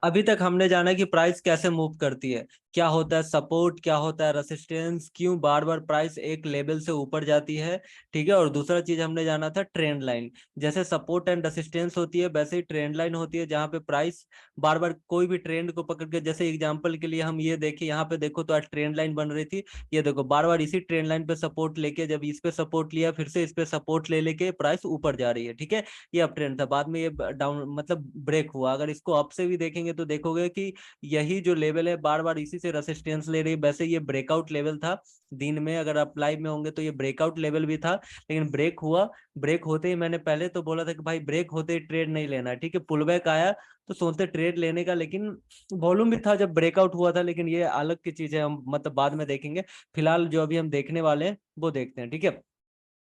अभी तक हमने जाना कि प्राइस कैसे मूव करती है, क्या होता है सपोर्ट, क्या होता है रेसिस्टेंस, क्यों बार बार प्राइस एक लेवल से ऊपर जाती है। ठीक है, और दूसरा चीज हमने जाना था ट्रेंड लाइन। जैसे सपोर्ट एंड रेसिस्टेंस होती है वैसे ही ट्रेंड लाइन होती है, जहाँ पे प्राइस बार बार कोई भी ट्रेंड को पकड़ के, जैसे एग्जांपल के लिए हम ये देखें, यहाँ पे देखो तो आज ट्रेंड लाइन बन रही थी, ये देखो बार बार इसी ट्रेंड लाइन पे सपोर्ट लेके, जब इस पे सपोर्ट लिया फिर से इस पे सपोर्ट ले लेके प्राइस ऊपर जा रही है। ठीक है, ये अप ट्रेंड था, बाद में ये डाउन मतलब ब्रेक हुआ। अगर इसको अप से भी देखेंगे तो देखोगे कि यही जो लेवल है बार बार इसी से रेसिस्टेंस ले रही है। वैसे ये ब्रेकआउट लेवल था दिन में, अगर आप लाइव में होंगे तो ये ब्रेकआउट लेवल भी था, लेकिन ब्रेक हुआ। ब्रेक होते ही मैंने पहले तो बोला था कि भाई ब्रेक होते ही ट्रेड नहीं लेना, ठीक है, पुल बैक आया तो सोचते ट्रेड लेने का, लेकिन वॉल्यूम भी था जब ब्रेकआउट हुआ था, लेकिन ये अलग की चीज है, हम मतलब बाद में देखेंगे। फिलहाल जो अभी हम देखने वाले हैं वो देखते हैं। ठीक है,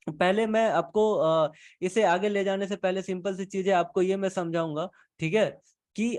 पहले मैं आपको इसे आगे ले जाने से पहले सिंपल सी चीजें आपको ये मैं समझाऊंगा। ठीक है, कि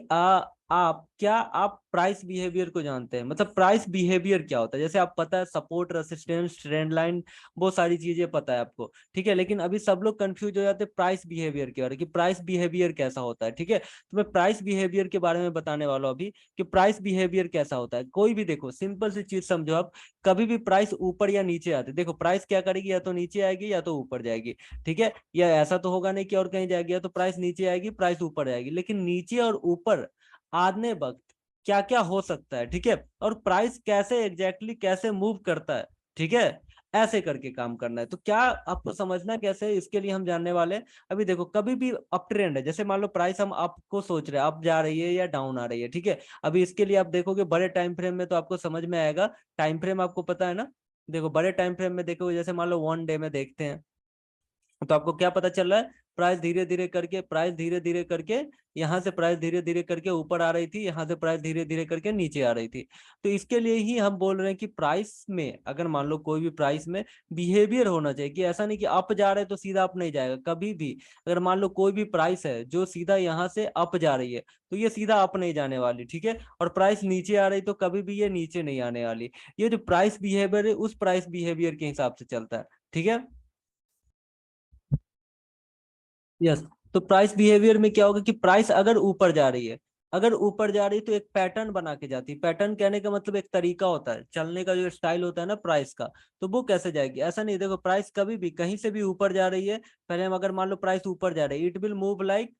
आप प्राइस बिहेवियर को जानते हैं, मतलब प्राइस बिहेवियर क्या होता है। जैसे आप पता है सपोर्ट रेसिस्टेंस ट्रेंड लाइन, बहुत सारी चीजें पता है आपको। ठीक है, लेकिन अभी सब लोग कंफ्यूज हो जाते हैं प्राइस बिहेवियर के बारे में, कि प्राइस बिहेवियर कैसा होता है। ठीक है, तो मैं प्राइस बिहेवियर के बारे में बताने वाला हूँ अभी, कि प्राइस बिहेवियर कैसा होता है। कोई भी देखो सिंपल सी चीज समझो आप, कभी भी प्राइस ऊपर या नीचे आती, देखो प्राइस क्या करेगी, या तो नीचे आएगी या तो ऊपर जाएगी। ठीक है, या ऐसा तो होगा नहीं कि और कहीं जाएगी, या तो प्राइस नीचे आएगी प्राइस ऊपर जाएगी। लेकिन नीचे और ऊपर आने वक्त क्या क्या हो सकता है, ठीक है, और प्राइस कैसे एग्जैक्टली कैसे मूव करता है। ठीक है, ऐसे करके काम करना है। तो क्या आपको समझना कैसे है, इसके लिए हम जानने वाले हैं। अभी देखो कभी भी अप ट्रेंड है, जैसे मान लो प्राइस हम आपको सोच रहे हैं अप जा रही है या डाउन आ रही है। ठीक है, अभी इसके लिए आप देखोगे बड़े टाइम फ्रेम में तो आपको समझ में आएगा। टाइम फ्रेम आपको पता है ना, देखो बड़े टाइम फ्रेम में देखोगे, जैसे मान लो 1 डे में देखते हैं, तो आपको क्या पता चल रहा है, प्राइस धीरे धीरे करके यहाँ से प्राइस धीरे धीरे करके ऊपर आ रही थी, यहाँ से प्राइस धीरे धीरे करके नीचे आ रही थी। तो इसके लिए ही हम बोल रहे हैं कि प्राइस में, अगर मान लो कोई भी प्राइस में बिहेवियर होना चाहिए, कि ऐसा नहीं कि अप जा रहे तो सीधा अप नहीं जाएगा कभी भी। अगर मान लो कोई भी प्राइस है जो सीधा यहाँ से अप जा रही है, तो ये सीधा अप नहीं जाने वाली। ठीक है, और प्राइस नीचे आ रही तो कभी भी ये नीचे नहीं आने वाली। ये जो प्राइस बिहेवियर है उस प्राइस बिहेवियर के हिसाब से चलता है। ठीक है, यस। तो प्राइस बिहेवियर में क्या होगा कि प्राइस अगर ऊपर जा रही है, अगर ऊपर जा रही है तो एक पैटर्न बना के जाती है। पैटर्न कहने का मतलब एक तरीका होता है चलने का, जो स्टाइल होता है ना प्राइस का, तो वो कैसे जाएगी। ऐसा नहीं, देखो प्राइस कभी भी कहीं से भी ऊपर जा रही है, पहले हम अगर मान लो प्राइस ऊपर जा रही है, इट विल मूव लाइक,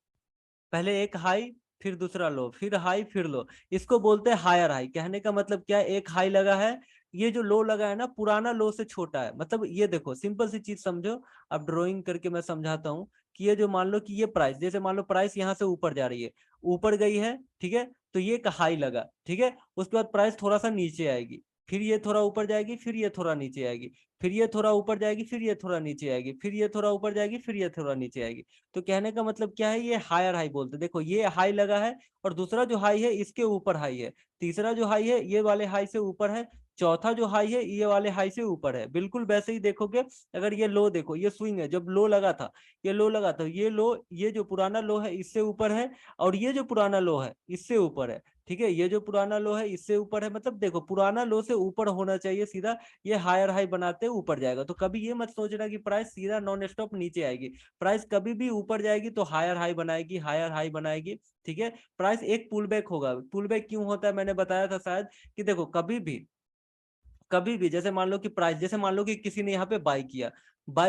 पहले एक हाई फिर दूसरा लो फिर हाई फिर लो, इसको बोलते हैं हायर हाई। कहने का मतलब क्या है, एक हाई लगा है, ये जो लो लगा है ना पुराना लो से छोटा है। मतलब ये देखो सिंपल सी चीज समझो, अब ड्राइंग करके मैं समझाता हूँ, कि ये जो मान लो कि ये प्राइस, जैसे मान लो प्राइस यहाँ से ऊपर जा रही है, ऊपर गई है, ठीक है, तो ये एक हाई लगा, ठीक है, उसके बाद प्राइस थोड़ा सा नीचे आएगी, फिर ये थोड़ा ऊपर जाएगी, फिर ये थोड़ा नीचे आएगी, फिर ये थोड़ा ऊपर जाएगी, फिर ये थोड़ा नीचे आएगी, फिर ये थोड़ा ऊपर जाएगी, फिर ये थोड़ा नीचे आएगी। तो कहने का मतलब क्या है, ये हायर हाई बोलते हैं। देखो ये हाई लगा है, और दूसरा जो हाई है इसके ऊपर हाई है, तीसरा जो हाई है ये वाले हाई से ऊपर है, चौथा जो हाई है ये वाले हाई से ऊपर है। बिल्कुल वैसे ही देखोगे, अगर ये लो देखो, ये स्विंग है, जब लो लगा था, ये लो लगा था, ये लो, ये जो पुराना लो है इससे ऊपर है, और ये जो पुराना लो है इससे ऊपर है। ठीक है, ये जो पुराना लो है इससे ऊपर है, मतलब देखो पुराना लो से ऊपर होना चाहिए सीधा, ये हायर हाई बनाते ऊपर जाएगा। तो कभी ये मत सोचना कि प्राइस सीधा नॉन स्टॉप नीचे आएगी, प्राइस कभी भी ऊपर जाएगी तो हायर हाई बनाएगी, हायर हाई बनाएगी। ठीक है, प्राइस एक पुल बैक होगा। पुल बैक क्यों होता है मैंने बताया था शायद, कि देखो कभी भी जैसे मान लो कि प्राइस, जैसे मान लो कि किसी ने यहाँ पे बाई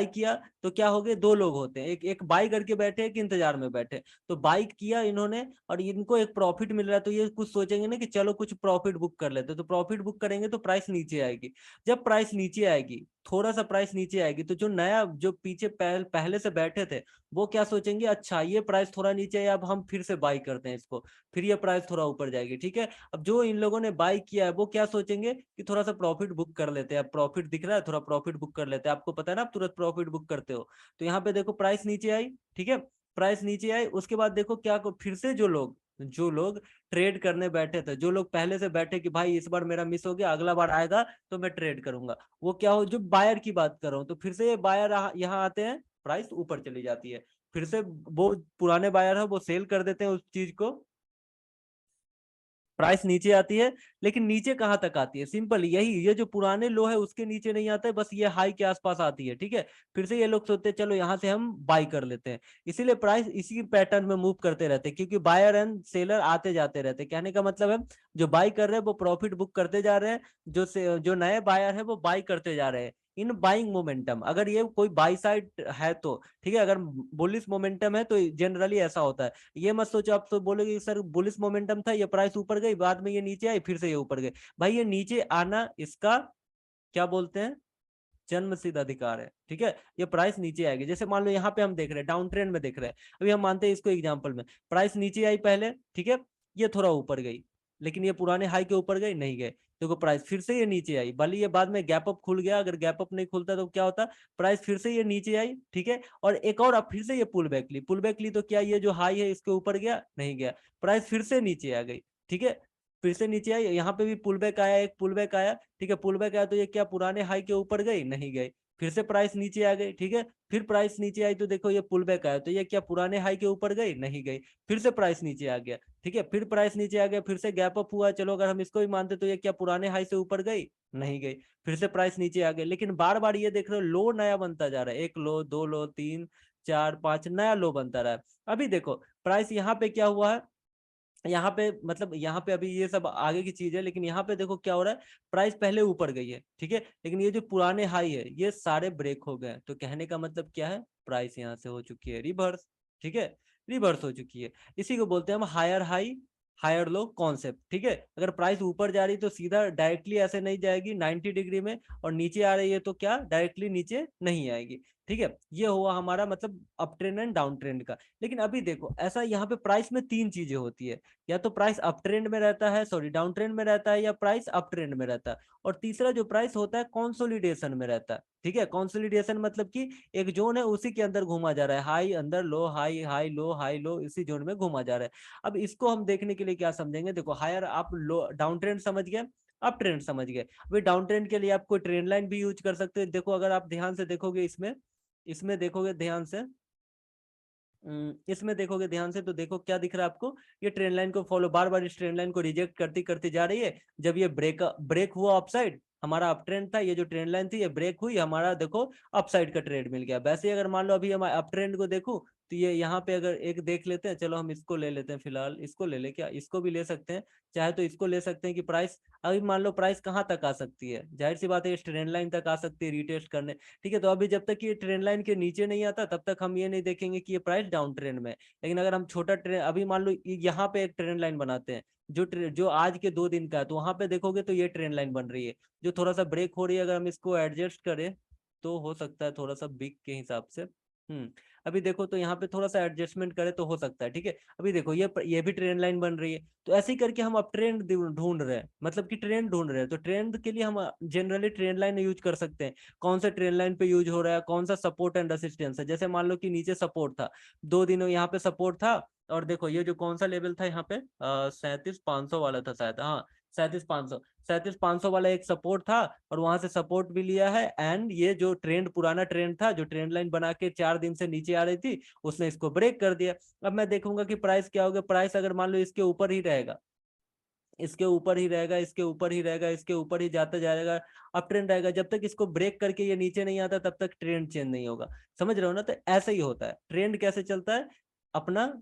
किया तो क्या हो गए, दो लोग होते हैं, एक एक बाई करके बैठे, एक इंतजार में बैठे। तो बाई किया इन्होंने और इनको एक प्रॉफिट मिल रहा है, तो ये कुछ सोचेंगे ना कि चलो कुछ प्रॉफिट बुक कर लेते, तो प्रॉफिट बुक करेंगे तो प्राइस नीचे आएगी। जब प्राइस नीचे आएगी, थोड़ा सा प्राइस नीचे आएगी, तो जो नया जो पीछे पहले से बैठे थे वो क्या सोचेंगे, अच्छा ये प्राइस थोड़ा नीचे है, अब हम फिर से बाई करते हैं इसको, फिर ये प्राइस थोड़ा ऊपर जाएगी। ठीक है, अब जो इन लोगों ने बाई किया है वो क्या सोचेंगे कि थोड़ा सा प्रॉफिट बुक कर लेते हैं, अब प्रॉफिट दिख रहा है थोड़ा प्रॉफिट बुक कर लेते हैं, आपको पता है ना आप तुरंत प्रॉफिट बुक करते हो। तो यहाँ पे देखो प्राइस नीचे आई, ठीक है, प्राइस नीचे आई, उसके बाद देखो क्या फिर से जो लोग ट्रेड करने बैठे थे, जो लोग पहले से बैठे कि भाई इस बार मेरा मिस हो गया, अगला बार आएगा तो मैं ट्रेड करूंगा, वो क्या हो, जो बायर की बात कर रहा हूँ, तो फिर से ये बायर यहाँ आते हैं, प्राइस ऊपर चली जाती है, फिर से वो पुराने बायर है वो सेल कर देते हैं उस चीज को, प्राइस नीचे आती है, लेकिन नीचे कहाँ तक आती है, सिंपल यही, ये जो पुराने लो है उसके नीचे नहीं आता है, बस ये हाई के आसपास आती है। ठीक है, फिर से ये लोग सोचते हैं चलो यहाँ से हम बाई कर लेते हैं, इसीलिए प्राइस इसी पैटर्न में मूव करते रहते हैं, क्योंकि बायर एंड सेलर आते जाते रहते हैं। कहने का मतलब है जो बाई कर रहे हैं वो प्रॉफिट बुक करते जा रहे हैं, जो नए बायर है वो बाई करते जा रहे हैं। इन बाइंग मोमेंटम, अगर ये कोई बाई साइड है तो ठीक है, अगर बुलिश मोमेंटम है तो जनरली ऐसा होता है। ये मत सोचो आप तो बोलोगे सर बुलिश मोमेंटम था, ये प्राइस ऊपर गई, बाद में ये नीचे आई, फिर से ये ऊपर गए। भाई ये नीचे आना इसका क्या बोलते हैं, जन्म सिद्ध अधिकार है। ठीक है, ये प्राइस नीचे आएगी। जैसे मान लो यहाँ पे हम देख रहे हैं डाउन ट्रेंड में देख रहे हैं, अभी हम मानते हैं इसको एग्जांपल में, प्राइस नीचे आई पहले, ठीक है, ये थोड़ा ऊपर गई, लेकिन ये पुराने हाई के ऊपर गई नहीं गए, देखो प्राइस फिर से ये नीचे आई, भले ये बाद में गैप अप खुल गया, अगर गैप अप नहीं खुलता तो क्या होता, प्राइस फिर से ये नीचे आई, ठीक है, और एक और अब फिर से ये पुल बैक ली तो क्या ये जो हाई है इसके ऊपर गया, नहीं गया, प्राइस फिर से नीचे आ गई। ठीक है, फिर से नीचे आई, यहाँ पे भी पुल बैक आया, एक पुल बैक आया, ठीक है, पुल बैक आया तो ये क्या पुराने हाई के ऊपर गई, नहीं गई, फिर से प्राइस नीचे आ गई। ठीक है, फिर प्राइस नीचे आई तो देखो ये पुल बैक आया, तो ये क्या पुराने हाई के ऊपर गई, नहीं गई, फिर से प्राइस नीचे आ गया। ठीक है, फिर प्राइस नीचे आ गया, फिर से गैप अप हुआ, चलो अगर हम इसको भी मानते तो ये क्या पुराने हाई से ऊपर गई, नहीं गई, फिर से प्राइस नीचे आ गई, लेकिन बार बार ये देख रहे हो लो नया बनता जा रहा है, एक लो, दो लो, तीन चार पांच, नया लो बनता रहा है। अभी देखो प्राइस यहाँ पे क्या हुआ है, यहाँ पे मतलब यहाँ पे अभी ये सब आगे की चीज है, लेकिन यहाँ पे देखो क्या हो रहा है, प्राइस पहले ऊपर गई है, ठीक है, लेकिन ये जो पुराने हाई है ये सारे ब्रेक हो गए, तो कहने का मतलब क्या है, प्राइस यहाँ से हो चुकी है रिवर्स। ठीक है, रिवर्स हो चुकी है, इसी को बोलते हैं हम higher high higher low concept. ठीक है, अगर प्राइस ऊपर जा रही तो सीधा डायरेक्टली ऐसे नहीं जाएगी 90 डिग्री में, और नीचे आ रही है तो क्या डायरेक्टली नीचे नहीं आएगी। ठीक है, ये हुआ हमारा मतलब up trend and down trend का। लेकिन अभी देखो ऐसा यहाँ पे प्राइस में तीन चीजें होती है, या तो प्राइस अप ट्रेंड में रहता है, सॉरी डाउन ट्रेंड में रहता है, या प्राइस अप ट्रेंड में रहता है, और तीसरा जो प्राइस होता है कंसोलिडेशन में रहता है। ठीक है, कंसोलिडेशन मतलब कि एक जोन है उसी के अंदर घूमा जा रहा है, हाई अंदर लो, हाई हाई लो, इसी जोन में घूमा जा रहा है। अब इसको हम देखने के लिए क्या समझेंगे, देखो हायर आप लो डाउन ट्रेंड समझ गए, अप ट्रेंड समझ गए, अभी डाउन ट्रेंड के लिए आप कोई ट्रेंड लाइन भी यूज कर सकते हैं। देखो अगर आप ध्यान से देखोगे इसमें, इसमें देखोगे ध्यान से, इसमें देखोगे ध्यान से तो देखो क्या दिख रहा है आपको, ये ट्रेंड लाइन को फॉलो, बार बार इस ट्रेंड लाइन को रिजेक्ट करती करती जा रही है। जब ये ब्रेक हुआ अपसाइड, हमारा अप ट्रेंड था, ये जो ट्रेंड लाइन थी ये ब्रेक हुई, हमारा देखो अपसाइड का ट्रेड मिल गया। वैसे अगर मान लो अभी हम अप ट्रेंड को देखो तो ये यहाँ पे अगर एक देख लेते हैं, चलो हम इसको ले लेते हैं, फिलहाल इसको ले ले, क्या इसको भी ले सकते हैं, चाहे तो इसको ले सकते हैं कि प्राइस अभी मान लो प्राइस कहाँ तक आ सकती है, जाहिर सी बात है इस ट्रेंड लाइन तक आ सकती है रिटेस्ट करने। ठीक है, तो अभी जब तक ये ट्रेंड लाइन के नीचे नहीं आता तब तक हम ये नहीं देखेंगे कि ये प्राइस डाउन ट्रेंड में है। लेकिन अगर हम छोटा ट्रेंड, अभी मान लो यहाँ पे एक ट्रेंड लाइन बनाते हैं जो आज के 2 दिन का है, तो वहां पे देखोगे तो ये ट्रेंड लाइन बन रही है जो थोड़ा सा ब्रेक हो रही है, अगर हम इसको एडजस्ट करें तो हो सकता है थोड़ा सा बिग के हिसाब से। अभी देखो तो यहाँ पे थोड़ा सा एडजस्टमेंट करे तो हो सकता है। ठीक है, अभी देखो ये भी ट्रेंड लाइन बन रही है, तो ऐसे ही करके हम अब ट्रेंड ढूंढ रहे हैं, मतलब कि ट्रेंड ढूंढ रहे हैं, तो ट्रेंड के लिए हम जनरली ट्रेंड लाइन यूज कर सकते हैं। कौन सा ट्रेंड लाइन पे यूज हो रहा है, कौन सा सपोर्ट एंड रेसिस्टेंस है, जैसे मान लो कि नीचे सपोर्ट था, 2 दिनों यहाँ पे सपोर्ट था, और देखो ये जो कौन सा लेवल था यहाँ पे 37,500 वाला था शायद, हाँ 37,500 वाला एक सपोर्ट था, और वहां से सपोर्ट भी लिया है, एंड ये जो ट्रेंड पुराना ट्रेंड था जो ट्रेंड लाइन बना के 4 दिन से नीचे आ रही थी उसने इसको ब्रेक कर दिया। अब मैं देखूंगा कि प्राइस क्या होगा, प्राइस अगर मान लो इसके ऊपर ही रहेगा, इसके ऊपर ही रहेगा, इसके ऊपर ही रहेगा, इसके ऊपर ही जाता जाएगा, अब ट्रेंड रहेगा, जब तक इसको ब्रेक करके ये नीचे नहीं आता तब तक ट्रेंड चेंज नहीं होगा। समझ रहे हो ना, तो ऐसा ही होता है ट्रेंड कैसे चलता है अपना,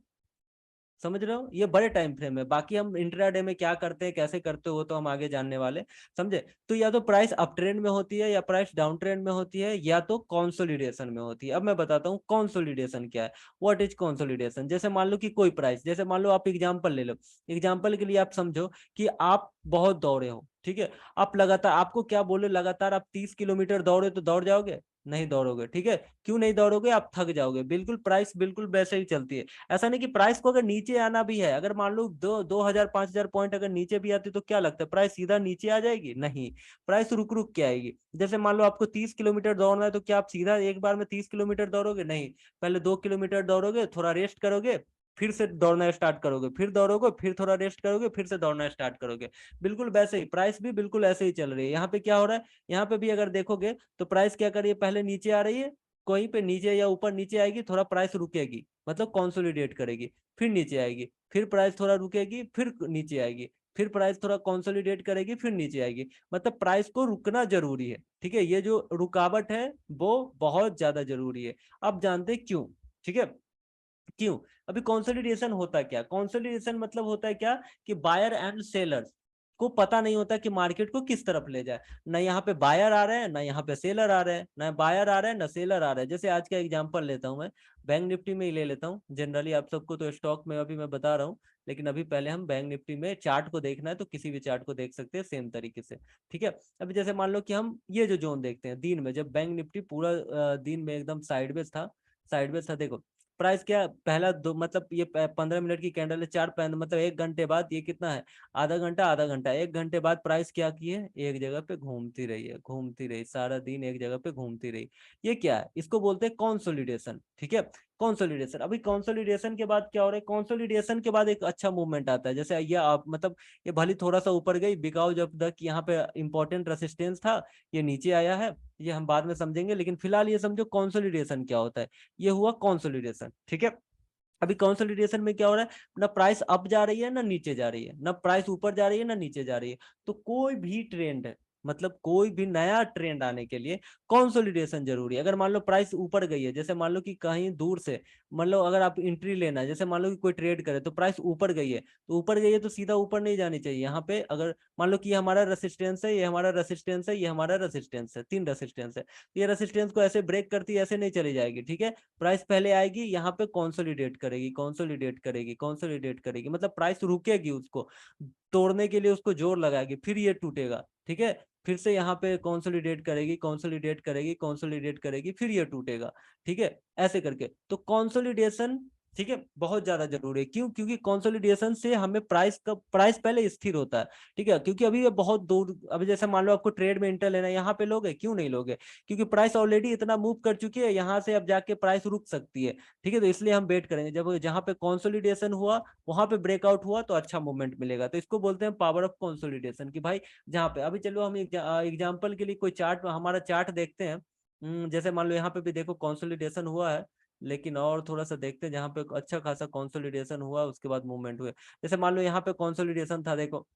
समझ रहे हो, ये बड़े टाइम फ्रेम है। बाकी हम इंट्राडे में क्या करते हैं कैसे करते हो वो तो हम आगे जानने वाले, समझे। तो या तो प्राइस अप ट्रेंड में होती है, या प्राइस डाउन ट्रेंड में होती है, या तो कंसोलिडेशन में होती है। अब मैं बताता हूँ कंसोलिडेशन क्या है, व्हाट इज कंसोलिडेशन। जैसे मान लो कि कोई प्राइस, जैसे मान लो आप एग्जांपल ले लो, एग्जांपल के लिए आप समझो कि आप बहुत दौड़े हो, ठीक है, आप लगातार, आपको क्या बोले, लगातार आप 30 किलोमीटर दौड़े तो दौड़ जाओगे, नहीं दौड़ोगे। ठीक है, क्यों नहीं दौड़ोगे, आप थक जाओगे। बिल्कुल प्राइस बिल्कुल वैसे ही चलती है। ऐसा नहीं कि प्राइस को अगर नीचे आना भी है, अगर मान लो 2,000 5,000 पॉइंट अगर नीचे भी आती तो क्या लगता है, प्राइस सीधा नीचे आ जाएगी, नहीं, प्राइस रुक रुक के आएगी। जैसे मान लो आपको 30 किलोमीटर दौड़ना है, तो क्या आप सीधा एक बार में 30 किलोमीटर दौड़ोगे, नहीं, पहले 2 किलोमीटर दौड़ोगे, थोड़ा रेस्ट करोगे, फिर से दौड़ना स्टार्ट करोगे, फिर दौड़ोगे, फिर थोड़ा रेस्ट करोगे, फिर से दौड़ना स्टार्ट करोगे। बिल्कुल वैसे ही प्राइस भी बिल्कुल ऐसे ही चल रही है। यहाँ पे क्या हो रहा है, यहाँ पे भी अगर देखोगे तो प्राइस क्या कर रही है, पहले नीचे आ रही है, कहीं पे नीचे या ऊपर नीचे आएगी, थोड़ा प्राइस रुकेगी, मतलब कंसोलिडेट करेगी, फिर नीचे आएगी, फिर प्राइस थोड़ा रुकेगी, फिर नीचे आएगी, फिर प्राइस थोड़ा कंसोलिडेट करेगी, फिर नीचे आएगी। मतलब प्राइस को रुकना जरूरी है, ठीक है। ये जो रुकावट है वो बहुत ज्यादा जरूरी है। अब जानते हैं क्यों, ठीक है। क्यों? अभी कंसोलिडेशन होता क्या? कंसोलिडेशन मतलब होता है क्या कि बायर एंड सेलर्स को पता नहीं होता कि मार्केट को किस तरफ ले जाए। ना यहाँ पे बायर आ रहे हैं, ना यहाँ पे सेलर आ रहे हैं, ना बायर आ रहे हैं, ना सेलर आ रहे हैं। जैसे आज का एग्जांपल लेता हूँ मैं, बैंक निफ्टी में ही ले लेता हूँ। जनरली आप सबको तो स्टॉक में अभी मैं बता रहा हूँ, लेकिन अभी पहले हम बैंक निफ्टी में चार्ट को देखना है तो किसी भी चार्ट को देख सकते हैं सेम तरीके से, ठीक है। अभी जैसे मान लो कि हम ये जो जोन देखते हैं दिन में, जब बैंक निफ्टी पूरा दिन में एकदम साइडवेज था, साइडवेज था, देखो प्राइस क्या पहला दो, मतलब ये 15 मिनट की कैंडल है, चार पैन, मतलब 1 घंटे बाद ये कितना है, आधा घंटा आधा घंटा, 1 घंटे बाद प्राइस क्या की है, एक जगह पे घूमती रही है, घूमती रही, सारा दिन एक जगह पे घूमती रही। ये क्या है? इसको बोलते हैं कॉन्सोलिडेशन, ठीक है। कॉन्सोलिडेशन। अभी कॉन्सोलिडेशन के बाद क्या हो रहा है? कॉन्सोलिडेशन के बाद एक अच्छा मूवमेंट आता है। जैसे ये आप मतलब ये भली थोड़ा सा ऊपर गई, बिकॉज ऑफ द यहाँ पे इंपॉर्टेंट रेसिस्टेंस था, ये नीचे आया है, ये हम बाद में समझेंगे, लेकिन फिलहाल ये समझो कॉन्सोलिडेशन क्या होता है। ये हुआ कॉन्सोलिडेशन, ठीक है। अभी कंसोलिडेशन में क्या हो रहा है? ना प्राइस अप जा रही है, ना नीचे जा रही है, ना प्राइस ऊपर जा रही है, ना नीचे जा रही है। तो कोई भी ट्रेंड है, मतलब कोई भी नया ट्रेंड आने के लिए कंसोलिडेशन जरूरी है। अगर मान लो प्राइस ऊपर गई है, जैसे मान लो कि कहीं दूर से, मान लो अगर आप एंट्री लेना है, जैसे मान लो कि कोई ट्रेड करे तो प्राइस ऊपर गई है, तो ऊपर गई है तो सीधा ऊपर नहीं जानी चाहिए। यहाँ पे अगर मान लो कि ये हमारा रेसिस्टेंस है, ये हमारा रेसिस्टेंस है, ये हमारा रेसिस्टेंस है, 3 रेसिस्टेंस है, ये रेसिस्टेंस को ऐसे ब्रेक करती है, ऐसे नहीं चली जाएगी, ठीक है। प्राइस पहले आएगी, यहाँ पे कंसोलिडेट करेगी, कंसोलिडेट करेगी, कंसोलिडेट करेगी, मतलब प्राइस रुकेगी, उसको तोड़ने के लिए उसको जोर लगाएगी, फिर ये टूटेगा, ठीक है। फिर से यहाँ पे कंसोलिडेट करेगी, कंसोलिडेट करेगी, कंसोलिडेट करेगी, फिर ये टूटेगा, ठीक है। ऐसे करके तो कंसोलिडेशन, ठीक है, बहुत ज्यादा जरूरी है। क्यों? क्योंकि कंसोलिडेशन से हमें प्राइस पहले स्थिर होता है, ठीक है। क्योंकि अभी ये बहुत दूर, अभी जैसे मान लो आपको ट्रेड में इंटर लेना है, यहाँ पे लोगे? क्यों नहीं लोगे? क्योंकि प्राइस ऑलरेडी इतना मूव कर चुकी है, यहाँ से अब जाके प्राइस रुक सकती है, ठीक है। तो इसलिए हम वेट करेंगे, जब जहाँ पे कंसोलिडेशन हुआ वहां पे ब्रेकआउट हुआ तो अच्छा मूवमेंट मिलेगा। तो इसको बोलते हैं पावर ऑफ कंसोलिडेशन, कि भाई जहाँ पे अभी, चलो हम एग्जाम्पल के लिए कोई चार्ट, हमारा चार्ट देखते हैं। जैसे मान लो यहाँ पे भी देखो कंसोलिडेशन हुआ है, लेकिन और थोड़ा सा देखते हैं जहाँ पे अच्छा खासा कंसोलिडेशन हुआ उसके बाद मूवमेंट हुए। जैसे मान लो यहाँ पे कंसोलिडेशन था, देखो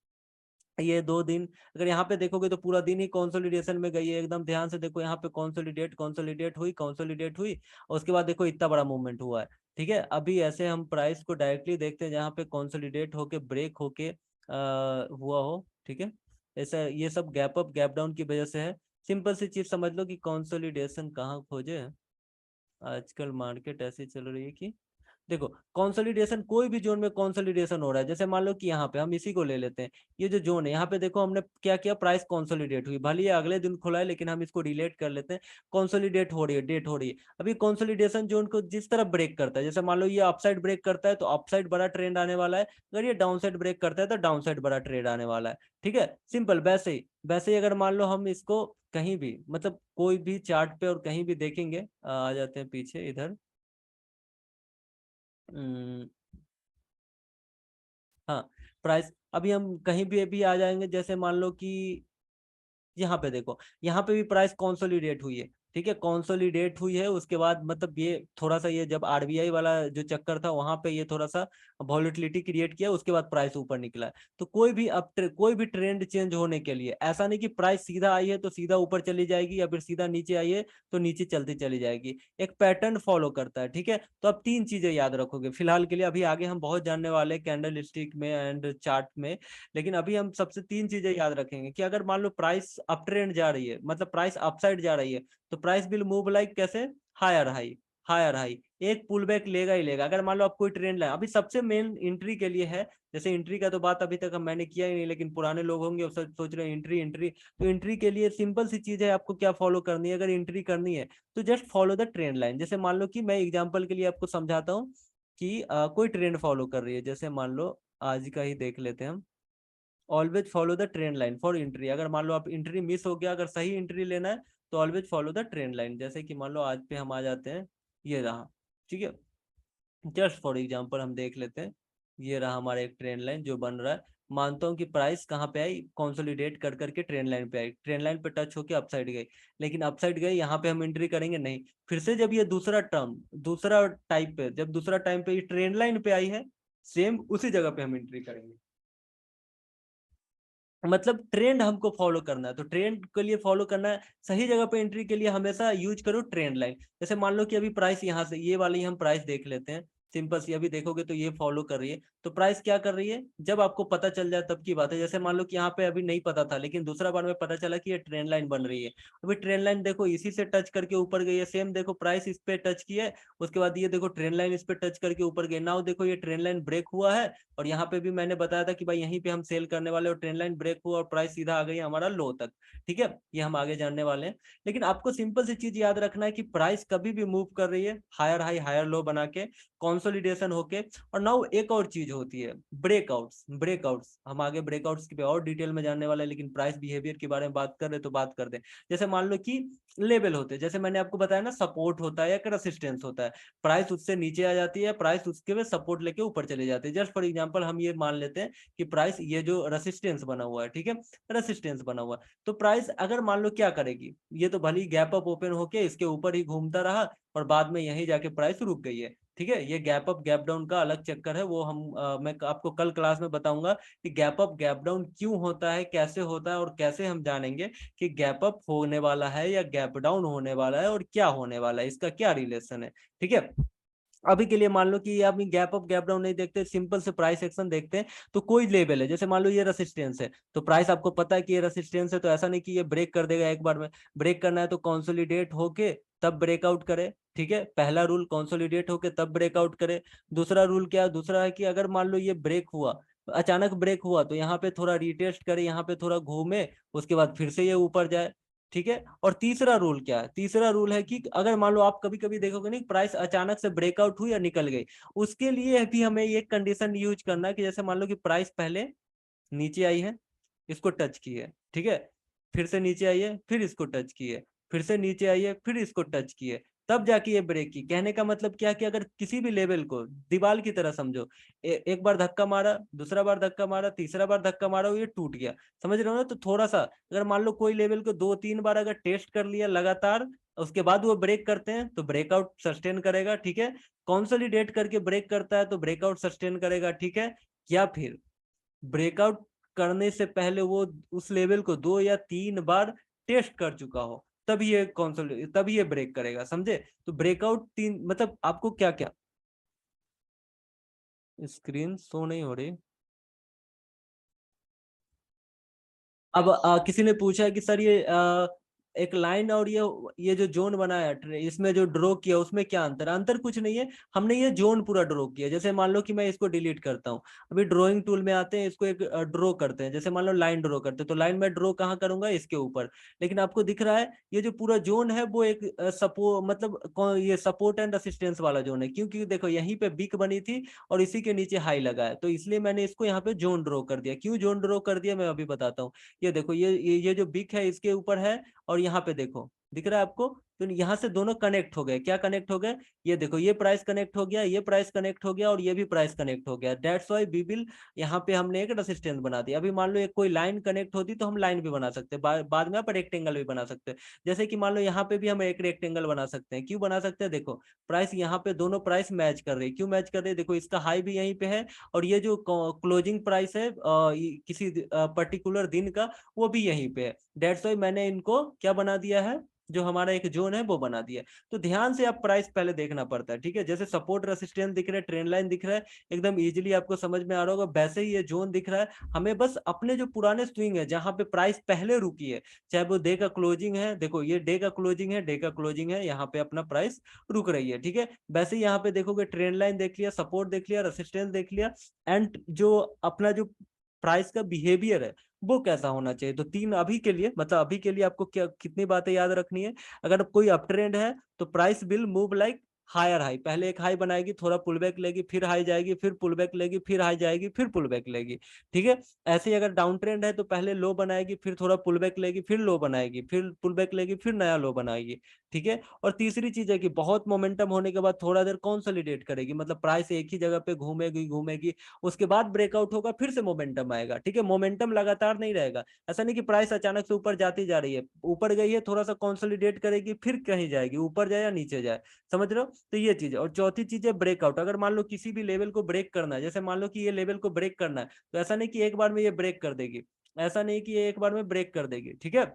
ये 2 दिन, अगर यहाँ पे देखोगे तो पूरा दिन ही कंसोलिडेशन में गई है। एकदम ध्यान से देखो, यहाँ पे कंसोलिडेट कंसोलिडेट हुई, कंसोलिडेट हुई, और उसके बाद देखो इतना बड़ा मूवमेंट हुआ है, ठीक है। अभी ऐसे हम प्राइस को डायरेक्टली देखते हैं जहाँ पे कंसोलिडेट होके ब्रेक होके हुआ हो, ठीक है। ऐसा ये सब गैप अप गैप डाउन की वजह से है। सिंपल सी चीज समझ लो कि कंसोलिडेशन कहाँ खोजे। आजकल मार्केट ऐसी चल रही है कि देखो कंसोलिडेशन, कोई भी जोन में कंसोलिडेशन हो रहा है, जैसे मान लो कि यहाँ पे हम इसी को ले लेते हैं, ये जो जोन है यहाँ पे देखो हमने क्या किया, प्राइस कंसोलिडेट हुई, भले ये अगले दिन खुला है लेकिन हम इसको रिलेट कर लेते हैं, कंसोलिडेट हो रही है, डेट हो रही है। अभी कंसोलिडेशन जोन को जिस तरह ब्रेक करता है, जैसे मान लो ये अपसाइड ब्रेक करता है तो अपसाइड बड़ा ट्रेंड आने वाला है, अगर ये डाउन साइड ब्रेक करता है तो डाउन साइड बड़ा ट्रेंड आने वाला है, ठीक है। सिंपल वैसे ही अगर मान लो हम इसको कहीं भी, मतलब कोई भी चार्ट पे और कहीं भी देखेंगे, आ जाते हैं पीछे इधर। हम्म, हाँ, प्राइस अभी हम कहीं भी अभी आ जाएंगे, जैसे मान लो कि यहाँ पे देखो, यहाँ पे भी प्राइस कंसोलिडेट हुई है, ठीक है, कंसोलिडेट हुई है। उसके बाद मतलब ये थोड़ा सा, ये जब आरबीआई वाला जो चक्कर था वहां पे ये थोड़ा सा वॉलेटिलिटी क्रिएट किया, उसके बाद प्राइस ऊपर निकला है। तो कोई भी ट्रेंड चेंज होने के लिए ऐसा नहीं कि प्राइस सीधा आई है तो सीधा ऊपर चली जाएगी, या फिर सीधा नीचे आई है तो नीचे चलती चली जाएगी। एक पैटर्न फॉलो करता है, ठीक है। तो अब 3 चीजें याद रखोगे फिलहाल के लिए, अभी आगे हम बहुत जानने वाले कैंडल स्टिक में एंड चार्ट में, लेकिन अभी हम सबसे 3 चीजें याद रखेंगे कि अगर मान लो प्राइस अप ट्रेंड जा रही है, मतलब प्राइस अपसाइड जा रही है, तो प्राइस विल मूव लाइक कैसे, हायर हाई, हायर हाई, एक पुल बैक लेगा ही लेगा। अगर मान लो आप कोई ट्रेंड लाए, अभी सबसे मेन एंट्री के लिए है, जैसे एंट्री का तो बात अभी तक मैंने किया ही नहीं, लेकिन पुराने लोग होंगे और सोच रहे हैं एंट्री एंट्री। तो एंट्री के लिए सिंपल सी चीज है, आपको क्या फॉलो करनी है अगर एंट्री करनी है, तो just follow the trend line. जैसे मान लो कि मैं एग्जांपल के लिए आपको समझाता हूँ कि कोई ट्रेंड फॉलो कर रही है, जैसे मान लो आज का ही देख लेते हैं हम। Always follow the trend line for entry. अगर मान लो आप एंट्री मिस हो गया, अगर सही एंट्री लेना है तो always follow the trend line. जैसे कि मान लो आज पे हम आ जाते हैं, ये रहा, ठीक है। जस्ट फॉर एग्जांपल हम देख लेते हैं, ये रहा हमारा एक ट्रेंड लाइन जो बन रहा है। मानता हूँ कि प्राइस कहाँ पे आई, कंसोलिडेट कर करके ट्रेंड लाइन पे आई, ट्रेंड लाइन पे टच होके अपसाइड गई, लेकिन अपसाइड गई, यहाँ पे हम एंट्री करेंगे नहीं। फिर से जब ये दूसरा टाइप पे, जब दूसरा टाइम पे ये ट्रेंड लाइन पे आई है, सेम उसी जगह पे हम एंट्री करेंगे। मतलब ट्रेंड हमको फॉलो करना है, तो ट्रेंड के लिए फॉलो करना है, सही जगह पे एंट्री के लिए हमेशा यूज करो ट्रेंड लाइन। जैसे मान लो कि अभी प्राइस यहाँ से ये वाली हम प्राइस देख लेते हैं, सिंपल सी अभी देखोगे तो ये फॉलो कर रही है, तो प्राइस क्या कर रही है जब आपको पता चल जाए तब की बात है। जैसे मान लो कि यहाँ पे अभी नहीं पता था, लेकिन दूसरा बार में पता चला कि ये ट्रेंड लाइन बन रही है, अभी ट्रेंड लाइन देखो इसी से टच करके ऊपर गई है, सेम देखो प्राइस इस पे टच की है, उसके बाद ये देखो ट्रेंड लाइन इस पे टच करके ऊपर गई, नाउ देखो ये ट्रेंड लाइन ब्रेक हुआ है, और यहाँ पे भी मैंने बताया था कि भाई यहीं पे हम सेल करने वाले, और ट्रेंड लाइन ब्रेक हुआ और प्राइस सीधा आ गई हमारा लो तक। ठीक है, ये हम आगे जानने वाले हैं, लेकिन आपको सिंपल सी चीज याद रखना है कि प्राइस कभी भी मूव कर रही है हायर हाई हायर लो बना के, कंसोलिडेशन होके। और नाउ एक और चीज होती है ब्रेकआउट्स। ब्रेकआउट्स हम आगे ब्रेकआउट्स की और डिटेल में जानने वाले हैं, लेकिन प्राइस बिहेवियर के बारे में बात कर रहे तो बात कर दे। जैसे मान लो कि लेवल होते हैं, जैसे मैंने आपको बताया ना सपोर्ट होता है या रेसिस्टेंस होता है, प्राइस उससे नीचे आ जाती है, प्राइस उसके में सपोर्ट लेके ऊपर चले जाते हैं। जस्ट फॉर एग्जांपल हम ये मान लेते हैं कि प्राइस ये जो रेसिस्टेंस बना हुआ है, ठीक है, रेसिस्टेंस बना हुआ है, तो प्राइस अगर मान लो क्या करेगी, ये तो भली गैप अप ओपन होके इसके ऊपर ही घूमता रहा और बाद में यहीं जाके प्राइस रुक गई है। ठीक है, ये गैप अप गैप डाउन का अलग चक्कर है, वो मैं आपको कल क्लास में बताऊंगा कि गैप अप गैप डाउन क्यों होता है, कैसे होता है, और कैसे हम जानेंगे कि गैप अप होने वाला है या गैप डाउन होने वाला है और क्या होने वाला है, इसका क्या रिलेशन है। ठीक है, अभी के लिए मान लो कि आप गैप अप गैप डाउन नहीं देखते, सिंपल से प्राइस एक्शन देखते हैं, तो कोई लेवल है, जैसे मान लो ये रेसिस्टेंस है, तो प्राइस आपको पता है कि ये रेसिस्टेंस है, तो ऐसा नहीं कि ये ब्रेक कर देगा एक बार में, ब्रेक करना है तो कंसोलिडेट होके तब ब्रेकआउट करे। ठीक है, पहला रूल कंसोलिडेट होके तब ब्रेकआउट करे। दूसरा रूल क्या है, दूसरा है कि अगर मान लो ये ब्रेक हुआ, अचानक ब्रेक हुआ, तो यहाँ पे थोड़ा रिटेस्ट करे, यहाँ पे थोड़ा घूमे, उसके बाद फिर से ये ऊपर जाए। ठीक है, और तीसरा रूल क्या है, तीसरा रूल है कि अगर मान लो आप कभी कभी देखोगे नहीं प्राइस अचानक से ब्रेकआउट हुई या निकल गई, उसके लिए भी हमें ये कंडीशन यूज करना है कि जैसे मान लो कि प्राइस पहले नीचे आई है, इसको टच की है, ठीक है, फिर से नीचे आई है, फिर इसको टच की है, फिर से नीचे आई है, फिर इसको टच की है, तब जाके ये ब्रेक की। कहने का मतलब क्या कि अगर किसी भी लेवल को दीवार की तरह समझो, एक बार धक्का मारा, दूसरा बार धक्का मारा, तीसरा बार धक्का मारा, ये टूट गया, समझ रहे हो ना, तो थोड़ा सा अगर मान लो कोई लेवल को 2-3 बार अगर टेस्ट कर लिया लगातार, उसके बाद वो ब्रेक करते हैं तो ब्रेकआउट सस्टेन करेगा। ठीक है, कंसोलिडेट करके ब्रेक करता है तो ब्रेकआउट सस्टेन करेगा। ठीक है, या फिर ब्रेकआउट करने से पहले वो उस लेवल को 2 या 3 बार टेस्ट कर चुका हो, तभी ये कंसोलिडेट, तभी ये ब्रेक करेगा, समझे। तो ब्रेकआउट तीन मतलब आपको क्या क्या, स्क्रीन शो नहीं हो रही। अब किसी ने पूछा है कि सर ये एक लाइन और ये जो जोन बनाया है, इसमें जो ड्रॉ किया उसमें क्या अंतर है? अंतर कुछ नहीं है, हमने ये जोन पूरा ड्रॉ किया। जैसे मान लो कि मैं इसको डिलीट करता हूँ, अभी ड्राइंग टूल में आते हैं, इसको एक ड्रॉ करते हैं, जैसे मान लो लाइन ड्रॉ करते हैं, तो लाइन में ड्रॉ कहाँ करूंगा, इसके ऊपर। लेकिन आपको दिख रहा है ये जो पूरा जोन है वो एक मतलब ये सपोर्ट एंड रेसिस्टेंस वाला जोन है, क्योंकि देखो यहीं पे बिक बनी थी और इसी के नीचे हाई लगा है, तो इसलिए मैंने इसको यहाँ पे जोन ड्रॉ कर दिया। क्यों जोन ड्रॉ कर दिया मैं अभी बताता हूँ। ये देखो ये जो बिक है इसके ऊपर है, और यहाँ पे देखो दिख रहा है आपको, तो यहाँ से दोनों कनेक्ट हो गए। क्या कनेक्ट हो गए, ये देखो ये प्राइस कनेक्ट हो गया, ये प्राइस कनेक्ट हो गया, और ये भी प्राइस कनेक्ट हो गया। दैट्स वाई वी विल, यहाँ पे हमने एक रेसिस्टेंस बना दिया। अभी मान लो एक कोई लाइन कनेक्ट होती तो हम लाइन भी बना सकते हैं, बाद में आप रेक्टेंगल भी बना सकते हैं। जैसे कि मान लो यहाँ पे भी हम एक रेक्टेंगल बना सकते हैं। क्यों बना सकते हैं, देखो प्राइस यहाँ पे दोनों प्राइस मैच कर रही है। क्यों मैच कर रही है, देखो इसका हाई भी यहीं पे है, और ये जो क्लोजिंग प्राइस है किसी पर्टिकुलर दिन का, वो भी यहीं पे है। डेट्स वाई मैंने इनको क्या बना दिया है, जो हमारा एक जोन है वो बना दिया है। तो ध्यान से आप प्राइस पहले देखना पड़ता है। ठीक है, जैसे सपोर्ट रेसिस्टेंस दिख रहा है, ट्रेंड लाइन दिख रहा है, एकदम इजीली आपको समझ में आ रहा होगा, वैसे ही ये जोन दिख रहा है। हमें बस अपने जो पुराने स्विंग है जहां पे प्राइस पहले रुकी है, चाहे वो डे का क्लोजिंग है, देखो ये डे का क्लोजिंग है, डे का क्लोजिंग है, यहाँ पे अपना प्राइस रुक रही है। ठीक है, वैसे ही यहाँ पे देखोगे ट्रेंड लाइन देख लिया, सपोर्ट देख लिया, रेसिस्टेंस देख लिया, एंड जो अपना जो प्राइस का बिहेवियर है वो कैसा होना चाहिए। तो तीन अभी के लिए, मतलब अभी के लिए आपको क्या कितनी बातें याद रखनी है। अगर कोई अप ट्रेंड है तो price will move like higher high, पहले एक हाई बनाएगी, थोड़ा पुल बैक लेगी, फिर हाई जाएगी, फिर पुल बैक लेगी, फिर हाई जाएगी, फिर पुल बैक लेगी। ठीक है, ऐसे ही अगर डाउन ट्रेंड है तो पहले लो बनाएगी, फिर थोड़ा पुल बैक लेगी, फिर लो बनाएगी, फिर पुल बैक लेगी, फिर नया लो बनाएगी। ठीक है, और तीसरी चीज है कि बहुत मोमेंटम होने के बाद थोड़ा देर कंसोलिडेट करेगी, मतलब प्राइस एक ही जगह पे घूमेगी घूमेगी, उसके बाद ब्रेकआउट होगा, फिर से मोमेंटम आएगा। ठीक है, मोमेंटम लगातार नहीं रहेगा, ऐसा नहीं कि प्राइस अचानक से ऊपर जाती जा रही है, ऊपर गई है थोड़ा सा कंसोलिडेट करेगी, फिर कहीं जाएगी, ऊपर जाए या नीचे जाए, समझ रहे हो। तो ये चीज है। और चौथी चीज है ब्रेकआउट। अगर मान लो किसी भी लेवल को ब्रेक करना है, जैसे मान लो कि ये लेवल को ब्रेक करना है, तो ऐसा नहीं कि एक बार में ये ब्रेक कर देगी, ऐसा नहीं कि ये एक बार में ब्रेक कर देगी, ठीक है।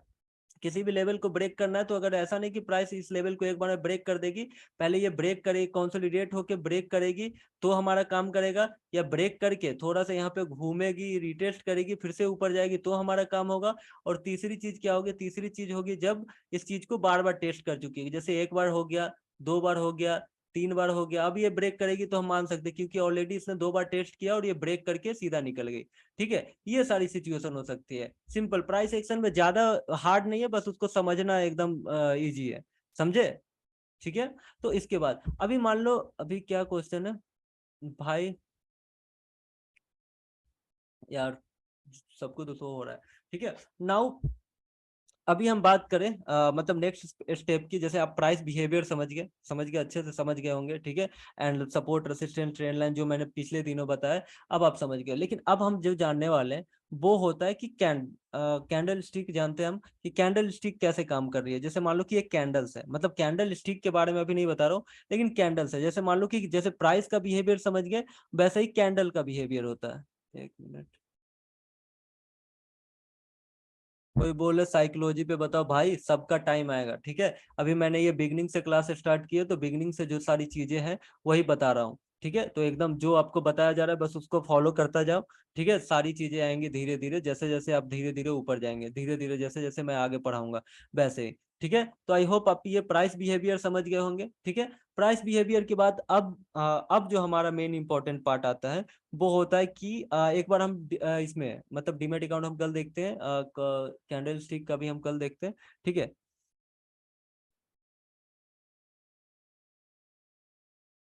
किसी भी लेवल को ब्रेक करना है तो अगर ऐसा नहीं कि प्राइस इस लेवल को एक बार में ब्रेक कर देगी, पहले ये ब्रेक करेगी, कंसोलिडेट होकर ब्रेक करेगी तो हमारा काम करेगा, या ब्रेक करके थोड़ा सा यहाँ पे घूमेगी, रिटेस्ट करेगी, फिर से ऊपर जाएगी तो हमारा काम होगा। और तीसरी चीज क्या होगी, तीसरी चीज होगी जब इस चीज को बार बार टेस्ट कर चुकी है, जैसे एक बार हो गया, दो बार हो गया, तीन बार हो गया, अब ये ब्रेक करेगी तो हम मान सकते हैं क्योंकि ऑलरेडी इसने दो बार टेस्ट किया और ये ब्रेक करके सीधा निकल गई, ठीक है। ये सारी सिचुएशन हो सकती है। सिंपल प्राइस एक्शन में ज्यादा हार्ड नहीं है, बस उसको समझना एकदम इजी है, समझे, ठीक है। तो इसके बाद अभी मान लो, अभी क्या क्वेश्चन है भाई, यार सबको तो शो हो रहा है, ठीक है। नाउ अभी हम बात करें मतलब नेक्स्ट स्टेप की, जैसे आप प्राइस बिहेवियर समझ गए अच्छे से समझ गए होंगे, ठीक है। And support resistance trend line जो मैंने पिछले दिनों बताया, अब आप समझ गए। लेकिन अब हम जो जानने वाले हैं वो होता है कि कैंडल स्टिक, जानते हैं हम कि कैंडल स्टिक कैसे काम कर रही है। जैसे मान लो कि एक कैंडल्स है, मतलब कैंडल स्टिक के बारे में अभी नहीं बता रहा हूँ, लेकिन कैंडल्स है। जैसे मान लो कि जैसे प्राइस का बिहेवियर समझ गए, वैसा ही कैंडल का बिहेवियर होता है। एक मिनट, कोई बोले साइकोलॉजी पे बताओ, भाई सबका टाइम आएगा, ठीक है। अभी मैंने ये बिगनिंग से क्लास स्टार्ट की है तो बिगनिंग से जो सारी चीजें हैं वही बता रहा हूँ, ठीक है। तो एकदम जो आपको बताया जा रहा है बस उसको फॉलो करता जाओ, ठीक है। सारी चीजें आएंगी धीरे धीरे, जैसे जैसे आप धीरे धीरे ऊपर जाएंगे, धीरे धीरे जैसे जैसे मैं आगे पढ़ाऊंगा वैसे ही, ठीक है। तो आई होप आप ये प्राइस बिहेवियर समझ गए होंगे, ठीक है। प्राइस बिहेवियर के बाद अब जो हमारा मेन इंपॉर्टेंट पार्ट आता है वो होता है कि एक बार हम इसमें मतलब डीमेट अकाउंट हम कल देखते हैं, कैंडल स्टिक का भी हम कल देखते हैं, ठीक है।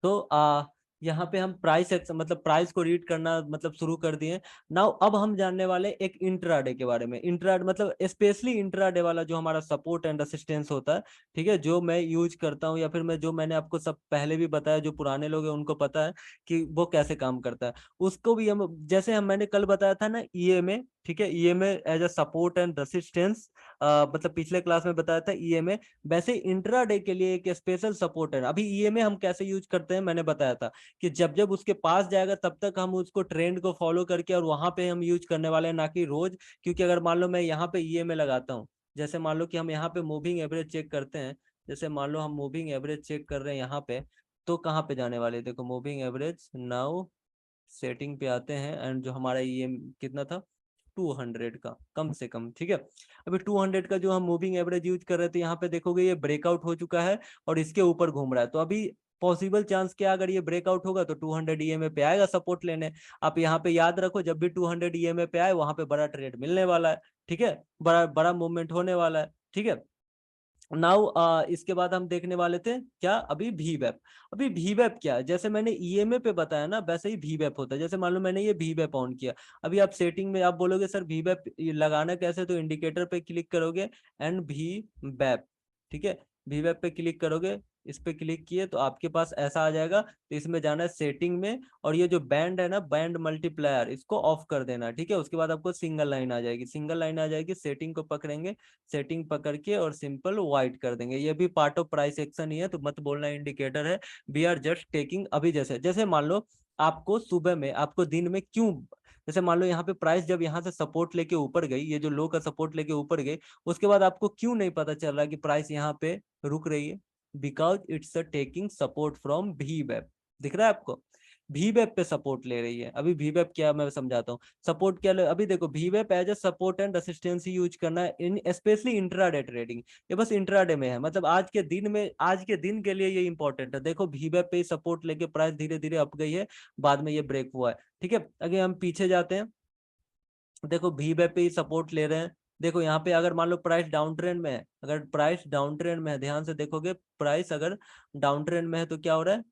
तो यहाँ पे हम प्राइस मतलब प्राइस को रीड करना मतलब शुरू कर दिए। नाउ अब हम जानने वाले एक इंट्राडे के बारे में। इंट्राडे मतलब स्पेशली इंट्राडे वाला जो हमारा सपोर्ट एंड रेसिस्टेंस होता है, ठीक है, जो मैं यूज करता हूँ या फिर मैं जो मैंने आपको सब पहले भी बताया, जो पुराने लोग हैं उनको पता है कि वो कैसे काम करता है। उसको भी हम जैसे हम मैंने कल बताया था ना ईएमए, ठीक है, EMA as a support and resistance, मतलब पिछले क्लास में बताया था ईएमए, वैसे इंट्राडे के लिए एक स्पेशल सपोर्ट है। अभी ईएमए हम कैसे यूज करते हैं मैंने बताया था कि जब जब उसके पास जाएगा तब तक हम उसको ट्रेंड को फॉलो करके और वहां पे हम यूज करने वाले हैं, ना कि रोज। क्योंकि अगर मान लो मैं यहाँ पे ईएमए लगाता हूँ, जैसे मान लो कि हम यहाँ पे मूविंग एवरेज चेक करते हैं, जैसे मान लो हम मूविंग एवरेज चेक कर रहे हैं यहाँ पे, तो कहाँ पे जाने वाले, देखो मूविंग एवरेज, नाउ सेटिंग पे आते हैं एंड जो हमारा ये कितना था 200 का कम से कम, ठीक है। अभी 200 का जो हम मूविंग एवरेज यूज कर रहे थे, यहाँ पे देखोगे ये ब्रेकआउट हो चुका है और इसके ऊपर घूम रहा है। तो अभी पॉसिबल चांस क्या, अगर ये ब्रेकआउट होगा तो 200 ईएमए पे आएगा सपोर्ट लेने। आप यहाँ पे याद रखो, जब भी 200 ईएमए पे आए वहां पे बड़ा ट्रेड मिलने वाला है, ठीक है, बड़ा बड़ा मूवमेंट होने वाला है, ठीक है। नाउ इसके बाद हम देखने वाले थे क्या, अभी वी वेप। अभी वी वेप क्या है, जैसे मैंने ईएमए पे बताया ना वैसे ही वी वेप होता है। जैसे मान लो मैंने ये वी वेप ऑन किया, अभी आप सेटिंग में आप बोलोगे सर वी वेप लगाना कैसे, तो इंडिकेटर पे क्लिक करोगे एंड वी वेप, ठीक है, वी वेप पे क्लिक करोगे, इस पे क्लिक किए तो आपके पास ऐसा आ जाएगा। तो इसमें जाना है सेटिंग में, और ये जो बैंड है ना, बैंड मल्टीप्लायर, इसको ऑफ कर देना, ठीक है। उसके बाद आपको सिंगल लाइन आ जाएगी, सिंगल लाइन आ जाएगी, सेटिंग को पकड़ेंगे, सेटिंग पकड़ के और सिंपल वाइट कर देंगे। ये भी पार्ट ऑफ प्राइस एक्शन ही है, तो मत बोलना इंडिकेटर है। वी आर जस्ट टेकिंग, अभी जैसे जैसे मान लो आपको सुबह में, आपको दिन में क्यों, जैसे मान लो यहाँ पे प्राइस जब यहाँ से सपोर्ट लेके ऊपर गई, ये जो लो का सपोर्ट लेके ऊपर गई, उसके बाद आपको क्यों नहीं पता चल रहा कि प्राइस यहाँ पे रुक रही है, because it's a taking support from वी वेब। दिख रहा है आपको, वी वेब पे सपोर्ट ले रही है। अभी वी वेब क्या मैं समझाता हूँ, सपोर्ट क्या अभी देखो, वी वेब as a support and resistance ही यूज करना है इन स्पेशली इंट्राडे ट्रेडिंग। ये बस इंट्राडे में है, मतलब आज के दिन में, आज के दिन के लिए ये इंपॉर्टेंट है। देखो वी वेब पे सपोर्ट लेके प्राइस धीरे धीरे अप गई है, बाद में ये ब्रेक हुआ है, ठीक है। अगर हम पीछे जाते हैं, देखो वी वेब पे ही सपोर्ट ले रहे हैं। देखो यहाँ पे अगर मान लो प्राइस डाउन ट्रेंड में है, अगर प्राइस डाउन ट्रेंड में है, ध्यान से देखोगे, प्राइस अगर डाउन ट्रेंड में है तो क्या हो रहा है,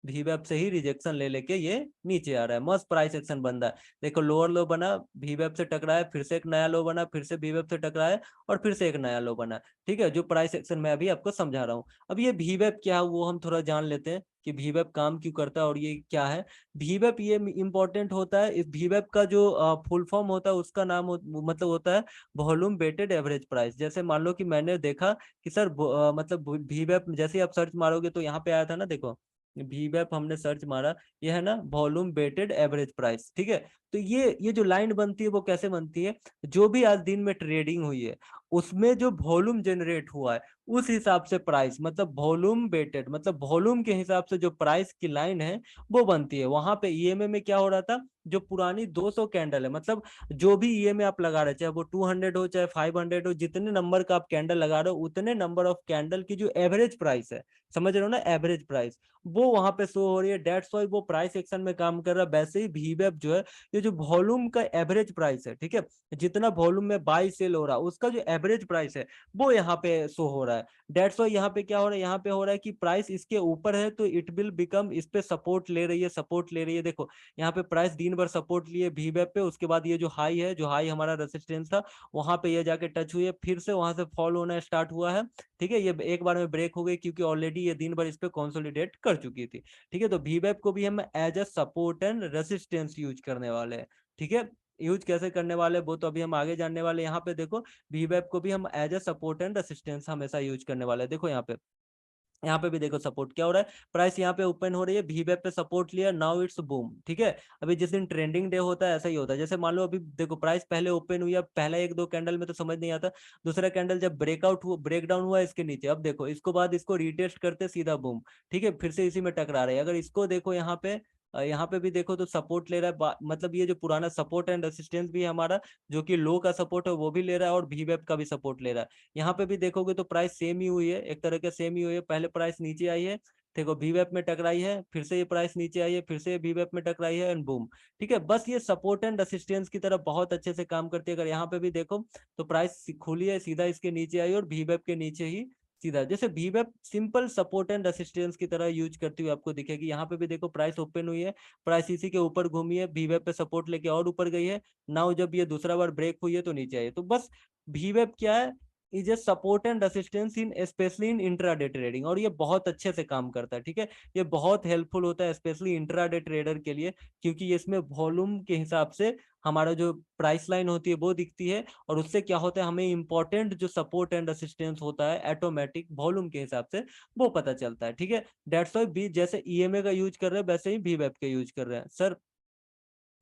वी वेब से ही रिजेक्शन ले लेके ये नीचे आ रहा है, मस्त प्राइस एक्शन बन रहा है। देखो लोअर लो बना, वी वेब से टकराया, फिर से एक नया लो बना, फिर से वी वेब से टकराया और फिर से एक नया लो बना, ठीक है, जो प्राइस एक्शन मैं अभी आपको समझा रहा हूँ। अब ये वी वेब क्या है वो हम थोड़ा जान लेते हैं कि वी वेब काम क्यों करता है और ये क्या है। वी वेब ये इंपॉर्टेंट होता है, इस वी वेब का जो फुल फॉर्म होता है उसका नाम मतलब होता है वॉल्यूम वेटेड एवरेज प्राइस। जैसे मान लो कि मैंने देखा कि सर मतलब वी वेब जैसे ही आप सर्च मारोगे तो यहाँ पे आया था ना, देखो VWAP हमने सर्च मारा, ये है ना वॉल्यूम वेटेड एवरेज प्राइस, ठीक है। तो ये जो लाइन बनती है वो कैसे बनती है, जो भी आज दिन में ट्रेडिंग हुई है उसमें जो वॉल्यूम जनरेट हुआ है उस हिसाब से प्राइस, मतलब वॉल्यूम वेटेड, मतलब वॉल्यूम के हिसाब से जो प्राइस की लाइन है वो बनती है। वहां पे ईएमए में क्या हो रहा था, जो पुरानी 200 कैंडल है, मतलब जो भी ईएमए आप लगा रहे, चाहे वो 200 हो चाहे 500 हो, जितने नंबर का आप कैंडल लगा रहे हो उतने नंबर ऑफ कैंडल की जो एवरेज प्राइस है, समझ रहे हो ना, एवरेज प्राइस वो वहां पे शो हो रही है। डेट्स वाई वो प्राइस एक्शन में काम कर रहा है। वैसे ही VWAP जो है, ये जो वॉल्यूम का एवरेज प्राइस है, ठीक है, जितना वॉल्यूम में बाई सेल हो रहा है उसका जो एवरेज प्राइस है वो यहाँ पे शो हो रहा है। डेट्स वाई यहाँ पे क्या हो रहा है, यहाँ पे हो रहा है कि प्राइस इसके ऊपर है तो इट विल बिकम, इस पे सपोर्ट ले रही है, सपोर्ट ले रही है। देखो यहाँ पे प्राइस दिन भर सपोर्ट लिए VWAP पे, उसके बाद ये जो हाई है, जो हाई हमारा रेसिस्टेंस था वहां पे ये जाके टच हुई है, फिर से वहां से फॉल होना स्टार्ट हुआ है, ठीक है। ये एक बार में ब्रेक हो गई क्योंकि ऑलरेडी ये दिन भर इस पे कंसोलिडेट कर चुकी थी, ठीक है। तो VWAP को भी हम as a support and resistance use करने वाले हैं, ठीक है। यूज कैसे करने वाले वो तो अभी हम आगे जानने वाले। यहाँ पे देखो VWAP को भी हम as a support and resistance हमेशा यूज करने वाले हैं। देखो यहाँ पे भी देखो सपोर्ट क्या हो रहा है, प्राइस यहाँ पे ओपन हो रही है, VWAP पे सपोर्ट लिया, नाउ इट्स बूम, ठीक है। अभी जिस दिन ट्रेंडिंग डे होता है ऐसा ही होता है, जैसे मान लो अभी देखो प्राइस पहले ओपन हुई, अब पहला एक दो कैंडल में तो समझ नहीं आता, दूसरा कैंडल जब ब्रेकआउट हुआ, ब्रेक डाउन हुआ इसके नीचे, अब देखो इसको बाद इसको रिटेस्ट करते सीधा बूम, ठीक है, फिर से इसी में टकरा रहे हैं। अगर इसको देखो यहाँ पे भी देखो तो सपोर्ट ले रहा है, मतलब ये जो पुराना सपोर्ट एंड रेसिस्टेंस भी है हमारा, जो कि लो का सपोर्ट है वो भी ले रहा है और VWAP का भी सपोर्ट ले रहा है। यहाँ पे भी देखोगे तो प्राइस सेम ही हुई है, एक तरह के सेम ही हुई है, पहले प्राइस नीचे आई है, देखो VWAP में टकराई है, फिर से ये प्राइस नीचे आई है, फिर से VWAP में टकराई है एंड बूम, ठीक है। बस ये सपोर्ट एंड रेसिस्टेंस की तरफ बहुत अच्छे से काम करती है। अगर यहाँ पे भी देखो तो प्राइस खुली है, सीधा इसके नीचे आई और VWAP के नीचे ही सीधा, जैसे VWAP simple support and resistance की तरह यूज करती हुई आपको दिखेगी। यहाँ पे भी देखो प्राइस ओपन हुई है, प्राइस इसी के ऊपर घूमी है, VWAP पे सपोर्ट लेके और ऊपर गई है, नाउ जब ये दूसरा बार ब्रेक हुई है तो नीचे आई है। तो बस VWAP क्या है, is a support and resistance in specially in intraday trading, और ये बहुत अच्छे से काम करता है, ठीक है। ये बहुत हेल्पफुल होता है स्पेशली इंट्राडे ट्रेडर के लिए, क्योंकि ये इसमें वॉल्यूम के हिसाब से हमारा जो प्राइस लाइन होती है वो दिखती है, और उससे क्या होता है हमें इंपॉर्टेंट जो सपोर्ट एंड रेसिस्टेंस होता है ऑटोमेटिक वॉल्यूम के हिसाब से वो पता चलता है, ठीक है। डेट्स वाई भी जैसे ईएमए का यूज कर रहे हैं वैसे ही VWAP का यूज कर रहे हैं। सर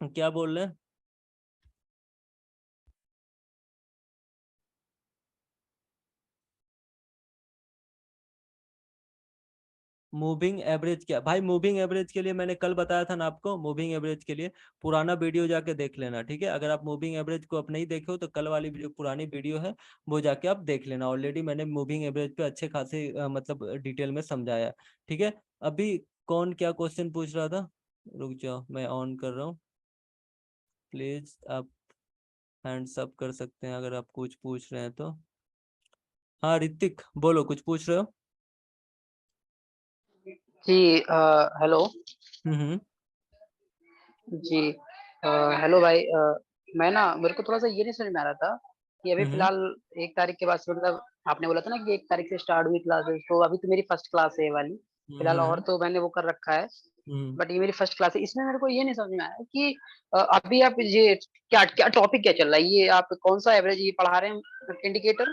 क्या बोल रहे हैं? मूविंग एवरेज क्या भाई, मूविंग एवरेज के लिए मैंने कल बताया था ना आपको, मूविंग एवरेज के लिए पुराना वीडियो जाके देख लेना, ठीक है। अगर आप मूविंग एवरेज को अब नहीं देखे हो तो कल वाली वीडियो, पुरानी वीडियो है वो जाके आप देख लेना, ऑलरेडी मैंने मूविंग एवरेज पे अच्छे खासे मतलब डिटेल में समझाया, ठीक है। अभी कौन क्या क्वेश्चन पूछ रहा था, रुक जाओ मैं ऑन कर रहा हूँ, प्लीज आप हैंड्स अप कर सकते हैं अगर आप कुछ पूछ रहे हैं तो। हाँ ऋतिक बोलो, कुछ पूछ रहे हो? जी हेलो। हम्म। जी हेलो भाई। मैं ना मेरे को थोड़ा सा ये नहीं समझ में आ रहा था कि अभी हम्म। फिलहाल 1 तारीख के बाद से, मतलब आपने बोला था ना कि 1 तारीख से स्टार्ट हुई क्लासेस, तो अभी तो मेरी फर्स्ट क्लास है ये वाली। फिलहाल और हम्म। तो मैंने वो कर रखा है, हम्म। बट ये मेरी फर्स्ट क्लास है। इसमें मेरे को ये नहीं समझ में आया कि अभी आप ये क्या क्या टॉपिक क्या चल रहा है, ये आप कौन सा एवरेज ये पढ़ा रहे हैं इंडिकेटर।